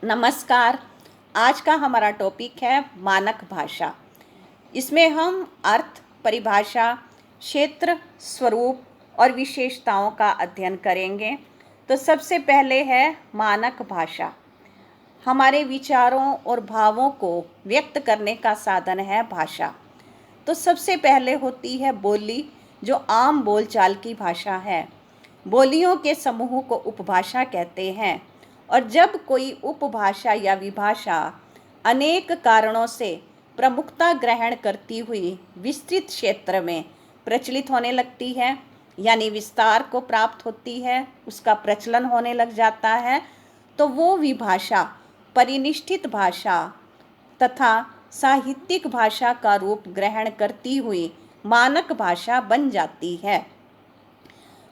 नमस्कार। आज का हमारा टॉपिक है मानक भाषा। इसमें हम अर्थ, परिभाषा, क्षेत्र, स्वरूप और विशेषताओं का अध्ययन करेंगे। तो सबसे पहले है मानक भाषा। हमारे विचारों और भावों को व्यक्त करने का साधन है भाषा। तो सबसे पहले होती है बोली, जो आम बोलचाल की भाषा है। बोलियों के समूह को उपभाषा कहते हैं। और जब कोई उपभाषा या विभाषा अनेक कारणों से प्रमुखता ग्रहण करती हुई विस्तृत क्षेत्र में प्रचलित होने लगती है, यानी विस्तार को प्राप्त होती है, उसका प्रचलन होने लग जाता है, तो वो विभाषा परिनिष्ठित भाषा तथा साहित्यिक भाषा का रूप ग्रहण करती हुई मानक भाषा बन जाती है।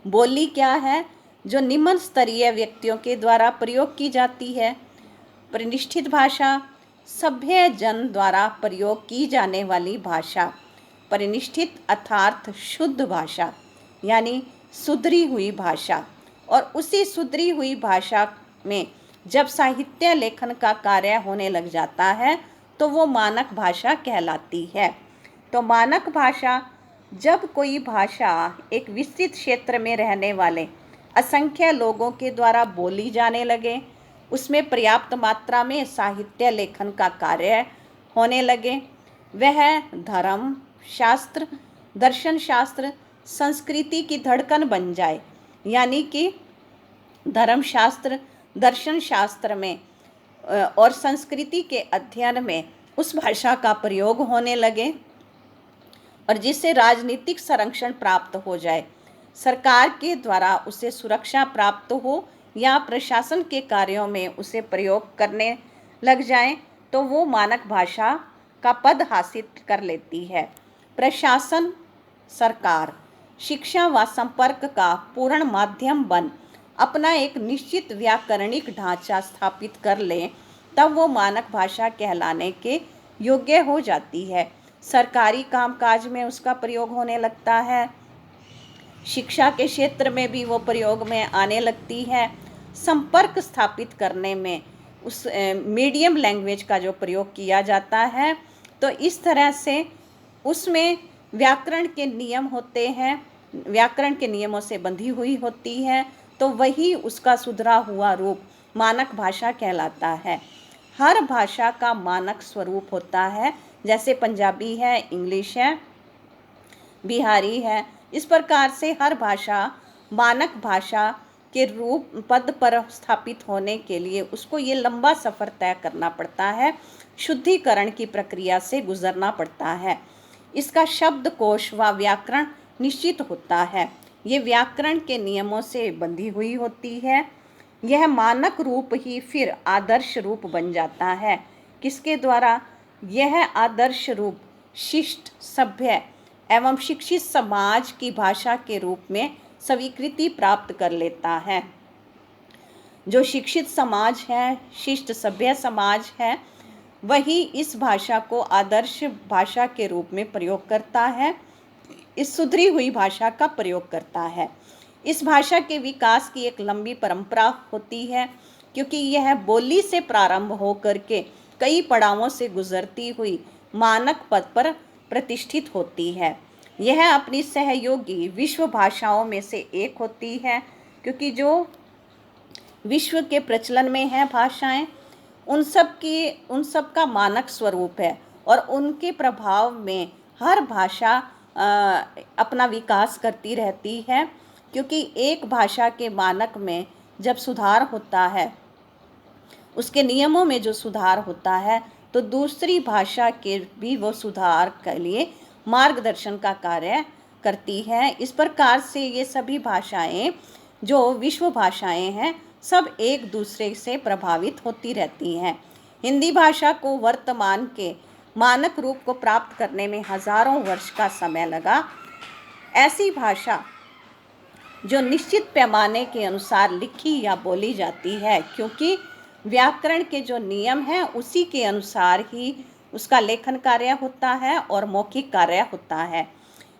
बोली क्या है? जो निम्न स्तरीय व्यक्तियों के द्वारा प्रयोग की जाती है। प्रतिष्ठित भाषा सभ्य जन द्वारा प्रयोग की जाने वाली भाषा। परिनिष्ठित अर्थात शुद्ध भाषा, यानी सुधरी हुई भाषा। और उसी सुधरी हुई भाषा में जब साहित्य लेखन का कार्य होने लग जाता है तो वो मानक भाषा कहलाती है। तो मानक भाषा, जब कोई भाषा एक विस्तृत क्षेत्र में रहने वाले असंख्य लोगों के द्वारा बोली जाने लगे, उसमें पर्याप्त मात्रा में साहित्य लेखन का कार्य होने लगे, वह धर्म शास्त्र, दर्शन शास्त्र, संस्कृति की धड़कन बन जाए। यानी कि धर्मशास्त्र, दर्शन शास्त्र में और संस्कृति के अध्ययन में उस भाषा का प्रयोग होने लगे और जिससे राजनीतिक संरक्षण प्राप्त हो जाए, सरकार के द्वारा उसे सुरक्षा प्राप्त हो या प्रशासन के कार्यों में उसे प्रयोग करने लग जाए, तो वो मानक भाषा का पद हासिल कर लेती है। प्रशासन, सरकार शिक्षा व संपर्क का पूर्ण माध्यम बन अपना एक निश्चित व्याकरणिक ढांचा स्थापित कर ले, तब वो मानक भाषा कहलाने के योग्य हो जाती है। सरकारी कामकाज में उसका प्रयोग होने लगता है, शिक्षा के क्षेत्र में भी वो प्रयोग में आने लगती है। संपर्क स्थापित करने में उस मीडियम लैंग्वेज का जो प्रयोग किया जाता है, तो इस तरह से उसमें व्याकरण के नियम होते हैं, व्याकरण के नियमों से बंधी हुई होती है, तो वही उसका सुधरा हुआ रूप मानक भाषा कहलाता है। हर भाषा का मानक स्वरूप होता है, जैसे पंजाबी है, इंग्लिश है, बिहारी है। इस प्रकार से हर भाषा मानक भाषा के रूप पद पर स्थापित होने के लिए उसको ये लंबा सफ़र तय करना पड़ता है, शुद्धिकरण की प्रक्रिया से गुजरना पड़ता है। इसका शब्दकोश व व्याकरण निश्चित होता है, ये व्याकरण के नियमों से बंधी हुई होती है। यह मानक रूप ही फिर आदर्श रूप बन जाता है। किसके द्वारा? यह आदर्श रूप शिष्ट, सभ्य एवं शिक्षित समाज की भाषा के रूप में स्वीकृति प्राप्त कर लेता है। जो शिक्षित समाज है, शिष्ट सभ्य समाज है, वही इस भाषा को आदर्श भाषा के रूप में प्रयोग करता है, इस सुधरी हुई भाषा का प्रयोग करता है। इस भाषा के विकास की एक लंबी परंपरा होती है, क्योंकि यह बोली से प्रारंभ होकर के कई पड़ावों से गुजरती हुई मानक पद पर प्रतिष्ठित होती है। यह अपनी सहयोगी विश्व भाषाओं में से एक होती है, क्योंकि जो विश्व के प्रचलन में है भाषाएं, उन सब का मानक स्वरूप है और उनके प्रभाव में हर भाषा अपना विकास करती रहती है। क्योंकि एक भाषा के मानक में जब सुधार होता है, उसके नियमों में जो सुधार होता है, तो दूसरी भाषा के भी वो सुधार के लिए मार्गदर्शन का कार्य करती है। इस प्रकार से ये सभी भाषाएं जो विश्व भाषाएं हैं, सब एक दूसरे से प्रभावित होती रहती हैं। हिंदी भाषा को वर्तमान के मानक रूप को प्राप्त करने में हजारों वर्ष का समय लगा। ऐसी भाषा जो निश्चित पैमाने के अनुसार लिखी या बोली जाती है, क्योंकि व्याकरण के जो नियम हैं उसी के अनुसार ही उसका लेखन कार्य होता है और मौखिक कार्य होता है।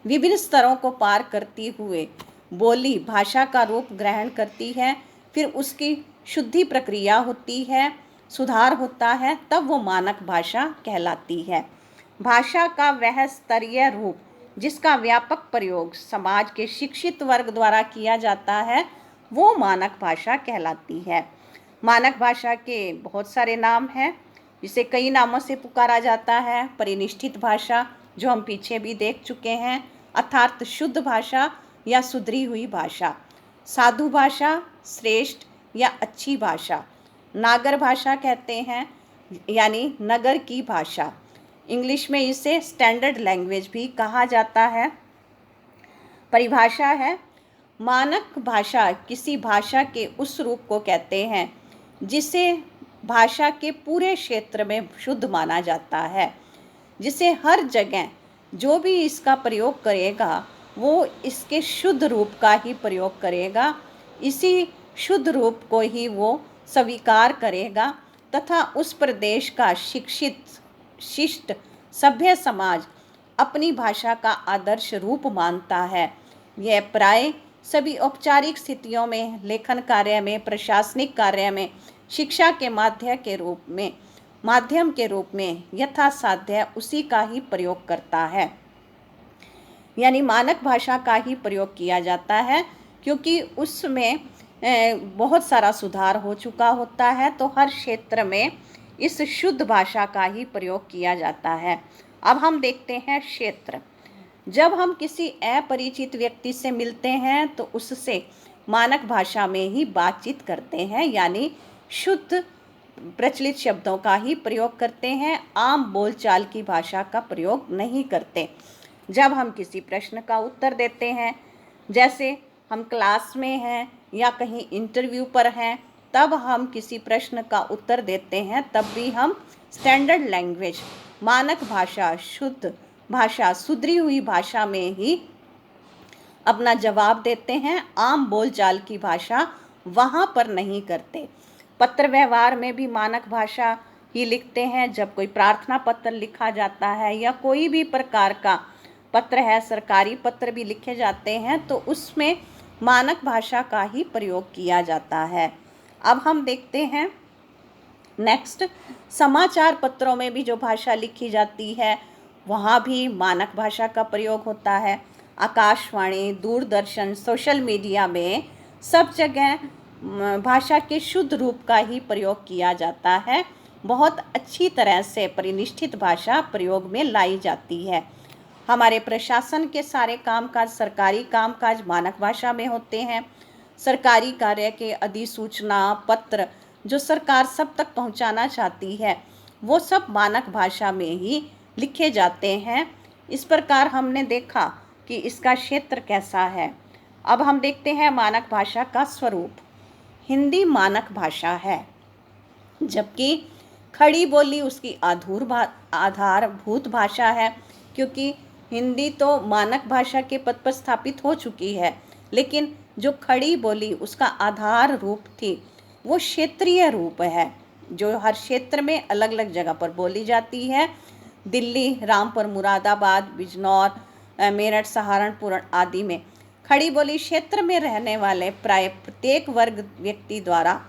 विभिन्न स्तरों को पार करती हुए बोली भाषा का रूप ग्रहण करती है, फिर उसकी शुद्धि प्रक्रिया होती है सुधार होता है तब वो मानक भाषा कहलाती है। भाषा का वह स्तरीय रूप जिसका व्यापक प्रयोग समाज के शिक्षित वर्ग द्वारा किया जाता है वो मानक भाषा कहलाती है। मानक भाषा के बहुत सारे नाम हैं, जिसे कई नामों से पुकारा जाता है। परिनिष्ठित भाषा, जो हम पीछे भी देख चुके हैं, अर्थात शुद्ध भाषा या सुधरी हुई भाषा। साधु भाषा, श्रेष्ठ या अच्छी भाषा। नागर भाषा कहते हैं, यानी नगर की भाषा। इंग्लिश में इसे स्टैंडर्ड लैंग्वेज भी कहा जाता है। परिभाषा है, मानक भाषा किसी भाषा के उस रूप को कहते हैं जिसे भाषा के पूरे क्षेत्र में शुद्ध माना जाता है, जिसे हर जगह जो भी इसका प्रयोग करेगा वो इसके शुद्ध रूप का ही प्रयोग करेगा, इसी शुद्ध रूप को ही वो स्वीकार करेगा तथा उस प्रदेश का शिक्षित, शिष्ट, सभ्य समाज अपनी भाषा का आदर्श रूप मानता है। यह प्राय सभी औपचारिक स्थितियों में, लेखन कार्य में, प्रशासनिक कार्य में, शिक्षा के माध्यम के रूप में यथासाध्य उसी का ही प्रयोग करता है, यानी मानक भाषा का ही प्रयोग किया जाता है, क्योंकि उसमें बहुत सारा सुधार हो चुका होता है, तो हर क्षेत्र में इस शुद्ध भाषा का ही प्रयोग किया जाता है। अब हम देखते हैं क्षेत्र। जब हम किसी अपरिचित व्यक्ति से मिलते हैं तो उससे मानक भाषा में ही बातचीत करते हैं, यानी शुद्ध प्रचलित शब्दों का ही प्रयोग करते हैं, आम बोलचाल की भाषा का प्रयोग नहीं करते। जब हम किसी प्रश्न का उत्तर देते हैं, जैसे हम क्लास में हैं या कहीं इंटरव्यू पर हैं, तब हम किसी प्रश्न का उत्तर देते हैं, तब भी हम स्टैंडर्ड लैंग्वेज, मानक भाषा, शुद्ध भाषा, सुधरी हुई भाषा में ही अपना जवाब देते हैं। आम बोलचाल की भाषा वहाँ पर नहीं करते। पत्र व्यवहार में भी मानक भाषा ही लिखते हैं। जब कोई प्रार्थना पत्र लिखा जाता है या कोई भी प्रकार का पत्र है, सरकारी पत्र भी लिखे जाते हैं, तो उसमें मानक भाषा का ही प्रयोग किया जाता है। अब हम देखते हैं नेक्स्ट, समाचार पत्रों में भी जो भाषा लिखी जाती है वहाँ भी मानक भाषा का प्रयोग होता है। आकाशवाणी, दूरदर्शन, सोशल मीडिया में सब जगह भाषा के शुद्ध रूप का ही प्रयोग किया जाता है। बहुत अच्छी तरह से परिनिष्ठित भाषा प्रयोग में लाई जाती है। हमारे प्रशासन के सारे कामकाज, सरकारी कामकाज मानक भाषा में होते हैं। सरकारी कार्य के अधिसूचना पत्र जो सरकार सब तक पहुंचाना चाहती है वो सब मानक भाषा में ही लिखे जाते हैं। इस प्रकार हमने देखा कि इसका क्षेत्र कैसा है। अब हम देखते हैं मानक भाषा का स्वरूप। हिंदी मानक भाषा है, जबकि खड़ी बोली उसकी आधारभूत भाषा है, क्योंकि हिंदी तो मानक भाषा के पद पर स्थापित हो चुकी है, लेकिन जो खड़ी बोली उसका आधार रूप थी वो क्षेत्रीय रूप है, जो हर क्षेत्र में अलग अलग जगह पर बोली जाती है। दिल्ली, रामपुर, मुरादाबाद, बिजनौर, मेरठ, सहारनपुर आदि में खड़ी बोली क्षेत्र में रहने वाले प्राय प्रत्येक वर्ग व्यक्ति द्वारा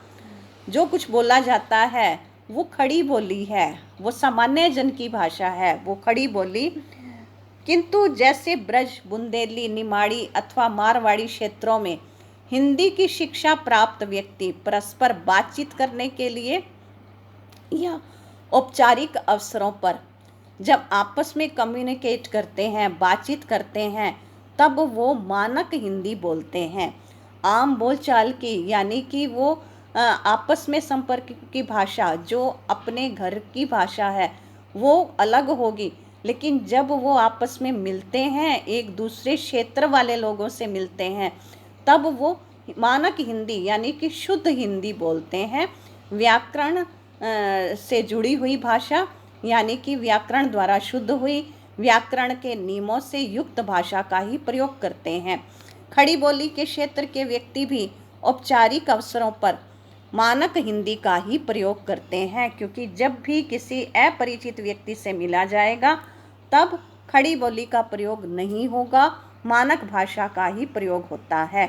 जो कुछ बोला जाता है वो खड़ी बोली है, वो सामान्य जन की भाषा है, वो खड़ी बोली। किंतु जैसे ब्रज, बुंदेली, निमाड़ी अथवा मारवाड़ी क्षेत्रों में हिंदी की शिक्षा प्राप्त व्यक्ति परस्पर बातचीत करने के लिए या औपचारिक अवसरों पर जब आपस में कम्युनिकेट करते हैं, बातचीत करते हैं, तब वो मानक हिंदी बोलते हैं। आम बोलचाल की, यानी कि वो आपस में संपर्क की भाषा जो अपने घर की भाषा है वो अलग होगी, लेकिन जब वो आपस में मिलते हैं, एक दूसरे क्षेत्र वाले लोगों से मिलते हैं, तब वो मानक हिंदी यानी कि शुद्ध हिंदी बोलते हैं। व्याकरण से जुड़ी हुई भाषा, यानी कि व्याकरण द्वारा शुद्ध हुई, व्याकरण के नियमों से युक्त भाषा का ही प्रयोग करते हैं। खड़ी बोली के क्षेत्र के व्यक्ति भी औपचारिक अवसरों पर मानक हिंदी का ही प्रयोग करते हैं, क्योंकि जब भी किसी अपरिचित व्यक्ति से मिला जाएगा तब खड़ी बोली का प्रयोग नहीं होगा, मानक भाषा का ही प्रयोग होता है।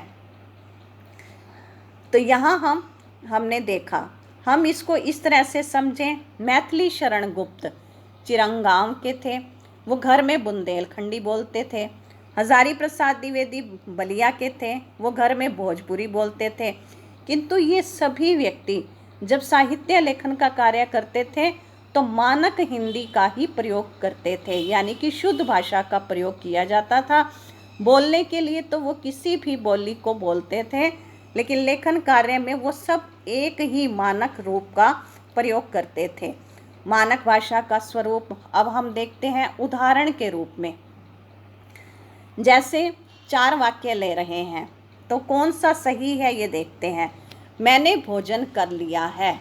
तो यहाँ हमने देखा हम इसको इस तरह से समझें, मैथिली शरण गुप्त चिरंगांव के थे, वो घर में बुंदेलखंडी बोलते थे। हजारी प्रसाद द्विवेदी बलिया के थे, वो घर में भोजपुरी बोलते थे। किंतु ये सभी व्यक्ति जब साहित्य लेखन का कार्य करते थे तो मानक हिंदी का ही प्रयोग करते थे, यानी कि शुद्ध भाषा का प्रयोग किया जाता था। बोलने के लिए तो वो किसी भी बोली को बोलते थे, लेकिन लेखन कार्य में वो सब एक ही मानक रूप का प्रयोग करते थे। मानक भाषा का स्वरूप अब हम देखते हैं उदाहरण के रूप में। जैसे 4 वाक्य ले रहे हैं तो कौन सा सही है ये देखते हैं। मैंने भोजन कर लिया है,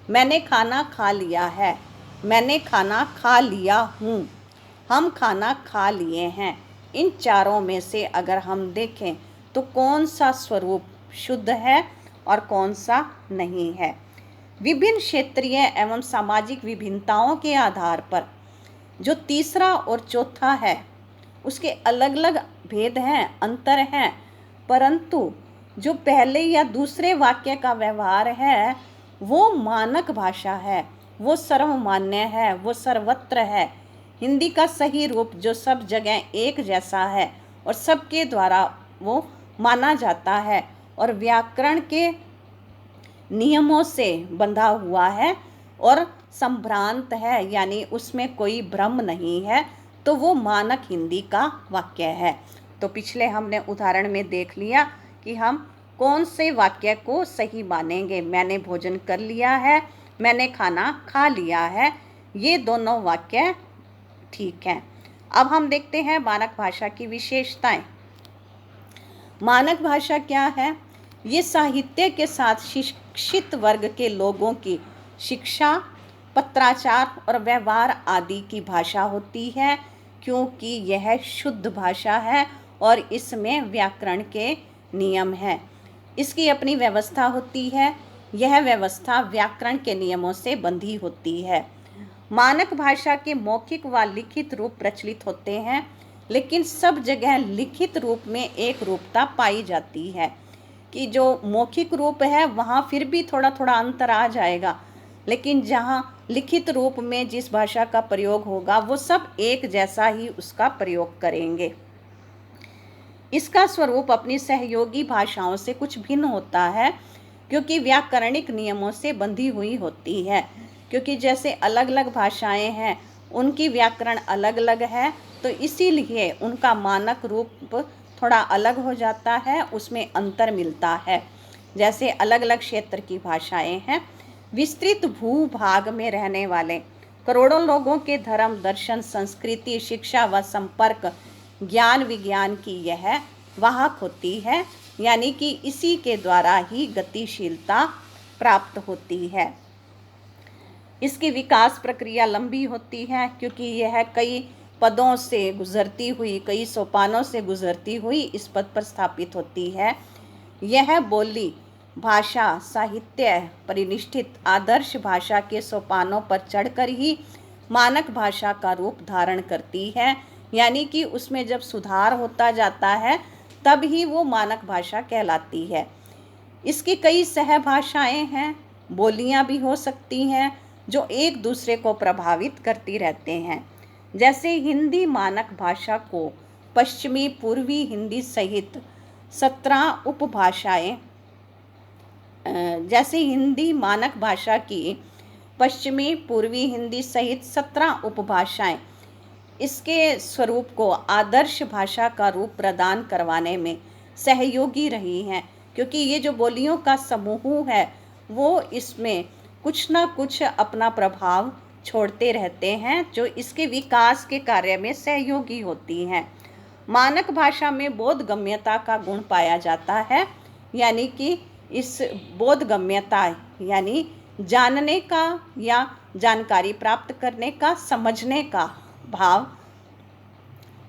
मैंने खाना खा लिया है, मैंने खाना खा लिया हूँ, हम खाना खा लिए हैं। इन चारों में से अगर हम देखें तो कौन सा स्वरूप शुद्ध है और कौन सा नहीं है। विभिन्न क्षेत्रीय एवं सामाजिक विभिन्नताओं के आधार पर जो तीसरा और चौथा है उसके अलग अलग भेद हैं, अंतर हैं, परंतु जो पहले या दूसरे वाक्य का व्यवहार है वो मानक भाषा है, वो सर्वमान्य है, वो सर्वत्र है। हिंदी का सही रूप जो सब जगह एक जैसा है और सबके द्वारा वो माना जाता है और व्याकरण के नियमों से बंधा हुआ है और संभ्रांत है, यानी उसमें कोई भ्रम नहीं है, तो वो मानक हिंदी का वाक्य है। तो पिछले हमने उदाहरण में देख लिया कि हम कौन से वाक्य को सही मानेंगे। मैंने भोजन कर लिया है, मैंने खाना खा लिया है, ये दोनों वाक्य ठीक हैं। अब हम देखते हैं मानक भाषा की विशेषताएं। मानक भाषा क्या है? ये साहित्य के साथ शिक्षित वर्ग के लोगों की शिक्षा, पत्राचार और व्यवहार आदि की भाषा होती है, क्योंकि यह शुद्ध भाषा है और इसमें व्याकरण के नियम हैं। इसकी अपनी व्यवस्था होती है, यह व्यवस्था व्याकरण के नियमों से बंधी होती है। मानक भाषा के मौखिक व लिखित रूप प्रचलित होते हैं, लेकिन सब जगह लिखित रूप में एक रूपता पाई जाती है कि जो मौखिक रूप है वहाँ फिर भी थोड़ा थोड़ा अंतर आ जाएगा, लेकिन जहाँ लिखित रूप में जिस भाषा का प्रयोग होगा वो सब एक जैसा ही उसका प्रयोग करेंगे। इसका स्वरूप अपनी सहयोगी भाषाओं से कुछ भिन्न होता है, क्योंकि व्याकरणिक नियमों से बंधी हुई होती है। क्योंकि जैसे अलग अलग भाषाएं हैं, उनकी व्याकरण अलग अलग है, तो इसीलिए उनका मानक रूप थोड़ा अलग हो जाता है, उसमें अंतर मिलता है। जैसे अलग अलग क्षेत्र की भाषाएं हैं। विस्तृत भूभाग में रहने वाले करोड़ों लोगों के धर्म, दर्शन, संस्कृति, शिक्षा व संपर्क, ज्ञान विज्ञान की यह वाहक होती है, यानी कि इसी के द्वारा ही गतिशीलता प्राप्त होती है। इसकी विकास प्रक्रिया लंबी होती है, क्योंकि यह कई पदों से गुजरती हुई, कई सोपानों से गुजरती हुई इस पद पर स्थापित होती है। यह बोली, भाषा, साहित्य, परिनिष्ठित आदर्श भाषा के सोपानों पर चढ़कर ही मानक भाषा का रूप धारण करती है, यानी कि उसमें जब सुधार होता जाता है तब ही वो मानक भाषा कहलाती है। इसकी कई सहभाषाएं हैं, बोलियां भी हो सकती हैं जो एक दूसरे को प्रभावित करती रहते हैं। जैसे हिंदी मानक भाषा को पश्चिमी पूर्वी हिंदी सहित 17 उपभाषाएं जैसे हिंदी मानक भाषा की पश्चिमी पूर्वी हिंदी सहित 17 उपभाषाएं इसके स्वरूप को आदर्श भाषा का रूप प्रदान करवाने में सहयोगी रही हैं, क्योंकि ये जो बोलियों का समूह है वो इसमें कुछ ना कुछ अपना प्रभाव छोड़ते रहते हैं, जो इसके विकास के कार्य में सहयोगी होती हैं। मानक भाषा में बोधगम्यता का गुण पाया जाता है, यानी कि इस बोधगम्यता यानी जानने का या जानकारी प्राप्त करने का, समझने का भाव,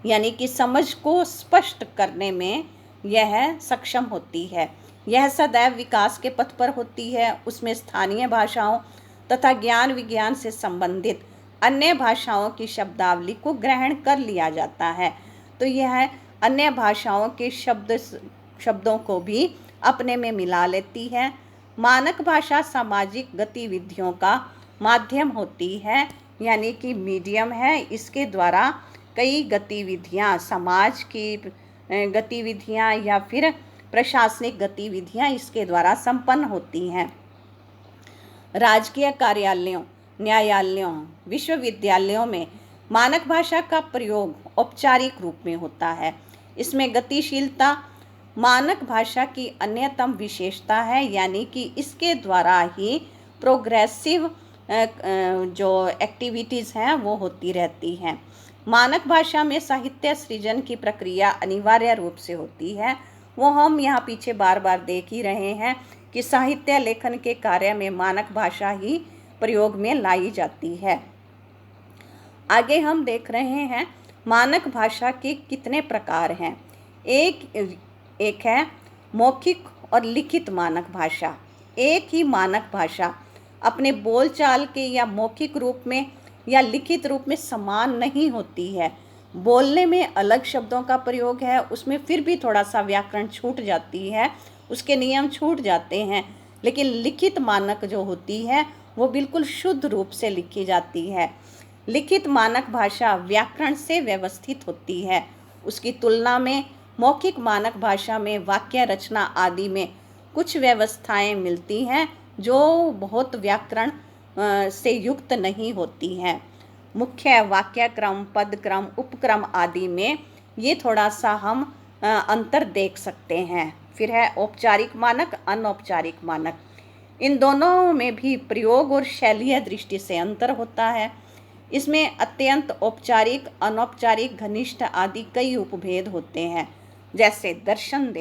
यानी कि समझ को स्पष्ट करने में यह सक्षम होती है। यह सदैव विकास के पथ पर होती है। उसमें स्थानीय भाषाओं तथा ज्ञान विज्ञान से संबंधित अन्य भाषाओं की शब्दावली को ग्रहण कर लिया जाता है, तो यह अन्य भाषाओं के शब्दों को भी अपने में मिला लेती है। मानक भाषा सामाजिक गतिविधियों का माध्यम होती है, यानी कि मीडियम है। इसके द्वारा कई गतिविधियां, समाज की गतिविधियां या फिर प्रशासनिक गतिविधियां इसके द्वारा संपन्न होती हैं। राजकीय कार्यालयों, न्यायालयों, विश्वविद्यालयों में मानक भाषा का प्रयोग औपचारिक रूप में होता है। इसमें गतिशीलता मानक भाषा की अन्यतम विशेषता है, यानी कि इसके द्वारा ही प्रोग्रेसिव जो एक्टिविटीज़ हैं वो होती रहती हैं। मानक भाषा में साहित्य सृजन की प्रक्रिया अनिवार्य रूप से होती है। वो हम यहाँ पीछे बार बार देख ही रहे हैं कि साहित्य लेखन के कार्य में मानक भाषा ही प्रयोग में लाई जाती है। आगे हम देख रहे हैं मानक भाषा के कितने प्रकार हैं। एक है मौखिक और लिखित मानक भाषा। एक ही मानक भाषा अपने बोलचाल के या मौखिक रूप में या लिखित रूप में समान नहीं होती है। बोलने में अलग शब्दों का प्रयोग है, उसमें फिर भी थोड़ा सा व्याकरण छूट जाती है, उसके नियम छूट जाते हैं, लेकिन लिखित मानक जो होती है वो बिल्कुल शुद्ध रूप से लिखी जाती है। लिखित मानक भाषा व्याकरण से व्यवस्थित होती है। उसकी तुलना में मौखिक मानक भाषा में वाक्य रचना आदि में कुछ व्यवस्थाएं मिलती हैं जो बहुत व्याकरण से युक्त नहीं होती हैं। मुख्य वाक्य क्रम, पद क्रम, उपक्रम आदि में ये थोड़ा सा हम अंतर देख सकते हैं। फिर है औपचारिक मानक, अनौपचारिक मानक। इन दोनों में भी प्रयोग और शैलीय दृष्टि से अंतर होता है। इसमें अत्यंत औपचारिक, अनौपचारिक, घनिष्ठ आदि कई उपभेद होते हैं। जैसे दर्शन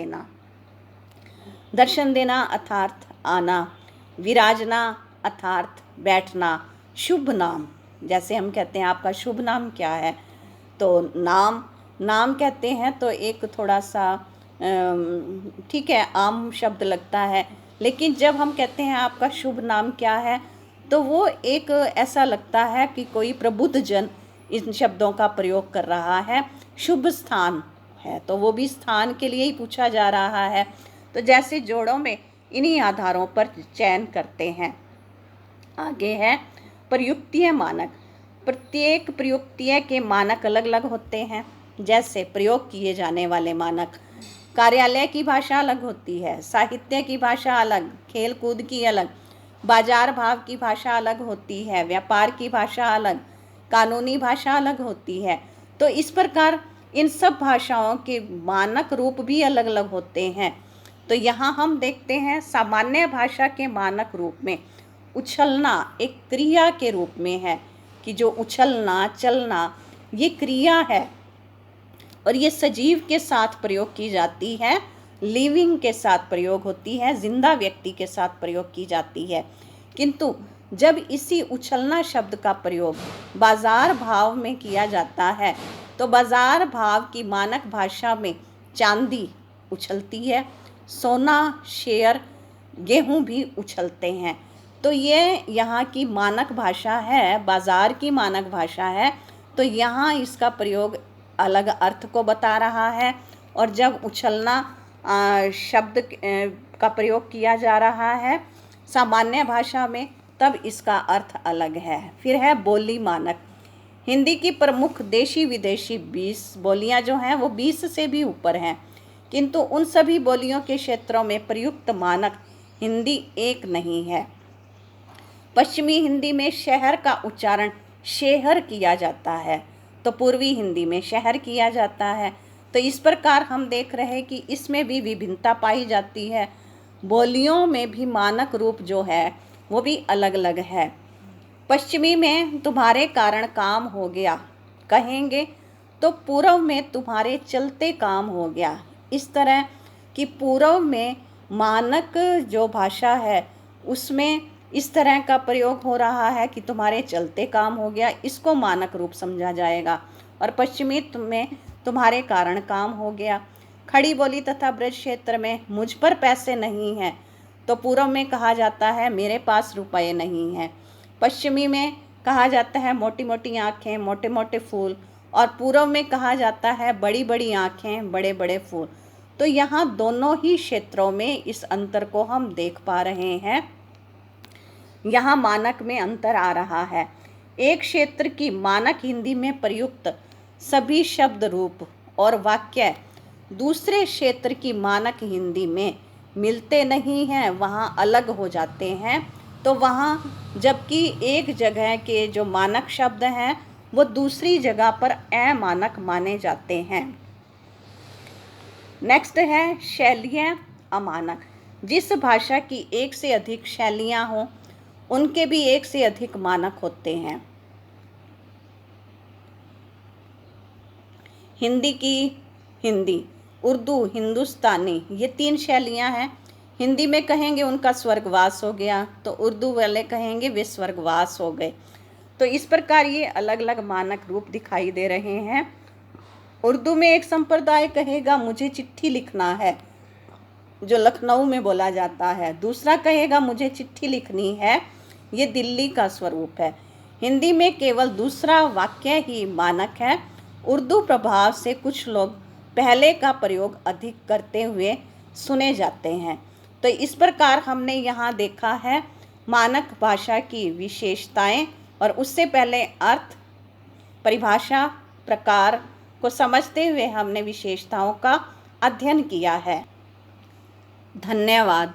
देना अर्थात आना, विराजना अर्थात बैठना, शुभ नाम, जैसे हम कहते हैं आपका शुभ नाम क्या है, तो नाम कहते हैं तो एक थोड़ा सा ठीक है आम शब्द लगता है, लेकिन जब हम कहते हैं आपका शुभ नाम क्या है तो वो एक ऐसा लगता है कि कोई प्रबुद्ध जन इन शब्दों का प्रयोग कर रहा है। शुभ स्थान है तो वो भी स्थान के लिए ही पूछा जा रहा है। तो जैसे जोड़ों में इन्हीं आधारों पर चयन करते हैं। आगे है प्रयुक्तीय मानक। प्रत्येक प्रयुक्तीय के मानक अलग अलग होते हैं। जैसे प्रयोग किए जाने वाले मानक, कार्यालय की भाषा अलग होती है, साहित्य की भाषा अलग, खेल कूद की अलग, बाजार भाव की भाषा अलग होती है, व्यापार की भाषा अलग, कानूनी भाषा अलग होती है। तो इस प्रकार इन सब भाषाओं के मानक रूप भी अलग अलग होते हैं। तो यहाँ हम देखते हैं सामान्य भाषा के मानक रूप में उछलना एक क्रिया के रूप में है, कि जो उछलना, चलना ये क्रिया है और ये सजीव के साथ प्रयोग की जाती है, लिविंग के साथ प्रयोग होती है, जिंदा व्यक्ति के साथ प्रयोग की जाती है। किंतु जब इसी उछलना शब्द का प्रयोग बाजार भाव में किया जाता है तो बाजार भाव की मानक भाषा में चांदी उछलती है, सोना, शेयर, गेहूं भी उछलते हैं। तो ये यहाँ की मानक भाषा है, बाजार की मानक भाषा है। तो यहाँ इसका प्रयोग अलग अर्थ को बता रहा है, और जब उछलना शब्द का प्रयोग किया जा रहा है सामान्य भाषा में तब इसका अर्थ अलग है। फिर है बोली मानक। हिंदी की प्रमुख देशी विदेशी 20 बोलियां जो हैं वो 20 से भी ऊपर हैं, किंतु उन सभी बोलियों के क्षेत्रों में प्रयुक्त मानक हिंदी एक नहीं है। पश्चिमी हिंदी में शहर का उच्चारण शेहर किया जाता है, तो पूर्वी हिंदी में शहर किया जाता है। तो इस प्रकार हम देख रहे हैं कि इसमें भी विभिन्नता पाई जाती है। बोलियों में भी मानक रूप जो है वो भी अलग अलग है। पश्चिमी में तुम्हारे कारण काम हो गया कहेंगे तो पूर्व में तुम्हारे चलते काम हो गया। इस तरह कि पूर्व में मानक जो भाषा है उसमें इस तरह का प्रयोग हो रहा है कि तुम्हारे चलते काम हो गया, इसको मानक रूप समझा जाएगा। और पश्चिमी में तुम्हारे कारण काम हो गया। खड़ी बोली तथा ब्रज क्षेत्र में मुझ पर पैसे नहीं हैं, तो पूर्व में कहा जाता है मेरे पास रुपए नहीं हैं। पश्चिमी में कहा जाता है मोटी मोटी आँखें, मोटे मोटे फूल, और पूर्व में कहा जाता है बड़ी बड़ी आँखें, बड़े बड़े फूल। तो तो यहाँ दोनों ही क्षेत्रों में इस अंतर को हम देख पा रहे हैं। यहाँ मानक में अंतर आ रहा है। एक क्षेत्र की मानक हिंदी में प्रयुक्त सभी शब्द रूप और वाक्य दूसरे क्षेत्र की मानक हिंदी में मिलते नहीं हैं, वहाँ अलग हो जाते हैं। तो वहाँ जबकि एक जगह के जो मानक शब्द हैं वो दूसरी जगह पर अमानक माने जाते हैं। नेक्स्ट है शैलियाँ अमानक। जिस भाषा की एक से अधिक शैलियाँ हों उनके भी एक से अधिक मानक होते हैं। हिंदी की हिंदी, उर्दू, हिंदुस्तानी, ये 3 शैलियाँ हैं। हिंदी में कहेंगे उनका स्वर्गवास हो गया, तो उर्दू वाले कहेंगे वे स्वर्गवास हो गए। तो इस प्रकार ये अलग अलग मानक रूप दिखाई दे रहे हैं। उर्दू में एक संप्रदाय कहेगा मुझे चिट्ठी लिखना है, जो लखनऊ में बोला जाता है। दूसरा कहेगा मुझे चिट्ठी लिखनी है, ये दिल्ली का स्वरूप है। हिंदी में केवल दूसरा वाक्य ही मानक है। उर्दू प्रभाव से कुछ लोग पहले का प्रयोग अधिक करते हुए सुने जाते हैं। तो इस प्रकार हमने यहाँ देखा है मानक भाषा की विशेषताएं, और उससे पहले अर्थ, परिभाषा, प्रकार को समझते हुए हमने विशेषताओं का अध्ययन किया है। धन्यवाद।